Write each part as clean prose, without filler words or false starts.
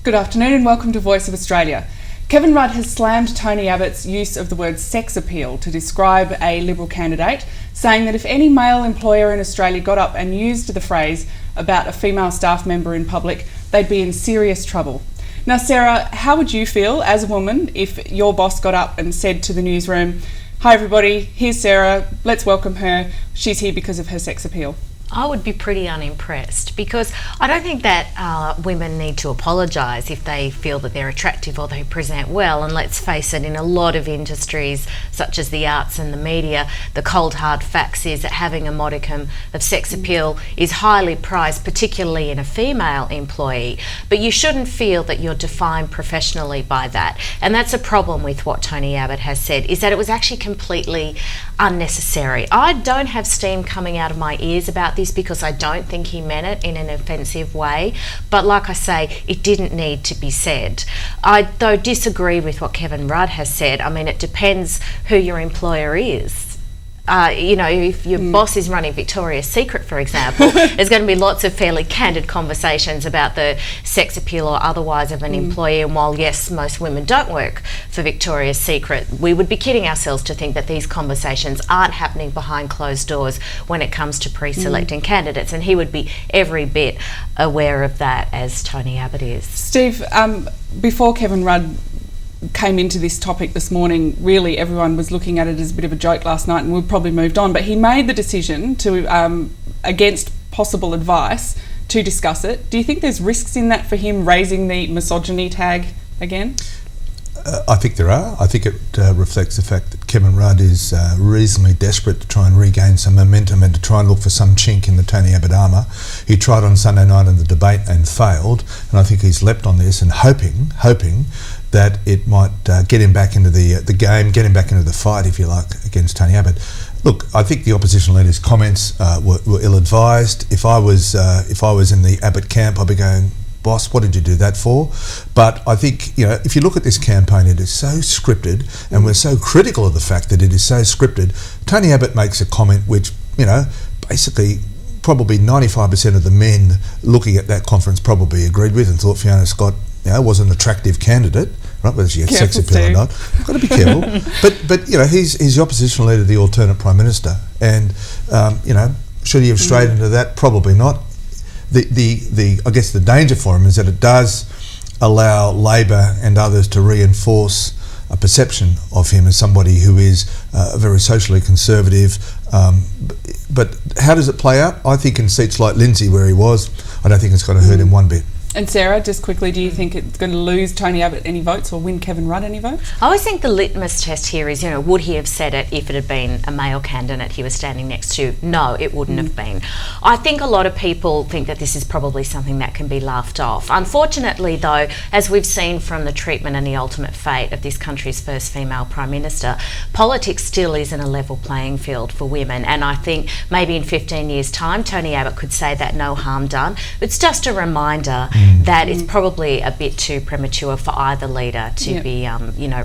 Good afternoon and welcome to Voice of Australia. Kevin Rudd has slammed Tony Abbott's use of the word sex appeal to describe a Liberal candidate, saying that if any male employer in Australia got up and used the phrase about a female staff member in public, they'd be in serious trouble. Now, Sarah, how would you feel as a woman if your boss got up and said to the newsroom, "Hi everybody, here's Sarah, let's welcome her, she's here because of her sex appeal"? I would be pretty unimpressed, because I don't think that women need to apologise if they feel that they're attractive or they present well. And let's face it, in a lot of industries such as the arts and the media, the cold hard facts is that having a modicum of sex appeal is highly prized, particularly in a female employee. But you shouldn't feel that you're defined professionally by that. And that's a problem with what Tony Abbott has said, is that it was actually completely unnecessary. I don't have steam coming out of my ears about this because I don't think he meant it in an offensive way, but like I say, it didn't need to be said. I though disagree with what Kevin Rudd has said. I mean, it depends who your employer is. If your boss is running Victoria's Secret, for example, there's going to be lots of fairly candid conversations about the sex appeal or otherwise of an employee. And while, yes, most women don't work for Victoria's Secret, we would be kidding ourselves to think that these conversations aren't happening behind closed doors when it comes to pre-selecting candidates. And he would be every bit aware of that, as Tony Abbott is. Steve, before Kevin Rudd came into this topic this morning, really everyone was looking at it as a bit of a joke last night, and we've probably moved on, but he made the decision to against possible advice to discuss it. Do you think there's risks in that for him raising the misogyny tag again? I think there are. I think it reflects the fact that Kevin Rudd is reasonably desperate to try and regain some momentum and to try and look for some chink in the Tony Abbott armour. He tried on Sunday night in the debate and failed, and I think he's leapt on this and hoping that it might get him back into the game, get him back into the fight, if you like, against Tony Abbott. Look, I think the opposition leader's comments were ill-advised. If I was in the Abbott camp, I'd be going, "Boss, what did you do that for?" But I think, if you look at this campaign, it is so scripted, and we're so critical of the fact that it is so scripted. Tony Abbott makes a comment which, basically probably 95% of the men looking at that conference probably agreed with and thought Fiona Scott was an attractive candidate, right? Whether she had sex appeal or not, got to be careful. But he's the opposition leader, the alternate prime minister, and should he have strayed into that? Probably not. I guess the danger for him is that it does allow Labor and others to reinforce a perception of him as somebody who is very socially conservative. But how does it play out? I think in seats like Lindsay, where he was, I don't think it's going to hurt him one bit. And Sarah, just quickly, do you think it's going to lose Tony Abbott any votes or win Kevin Rudd any votes? I always think the litmus test here is, would he have said it if it had been a male candidate he was standing next to? No, it wouldn't have been. I think a lot of people think that this is probably something that can be laughed off. Unfortunately, though, as we've seen from the treatment and the ultimate fate of this country's first female Prime Minister, politics still isn't a level playing field for women. And I think maybe in 15 years' time, Tony Abbott could say that no harm done. It's just a reminder that it's probably a bit too premature for either leader to be,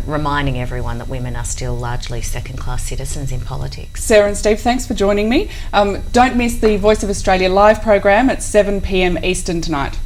reminding everyone that women are still largely second-class citizens in politics. Sarah and Steve, thanks for joining me. Don't miss the Voice of Australia live program at 7 p.m. Eastern tonight.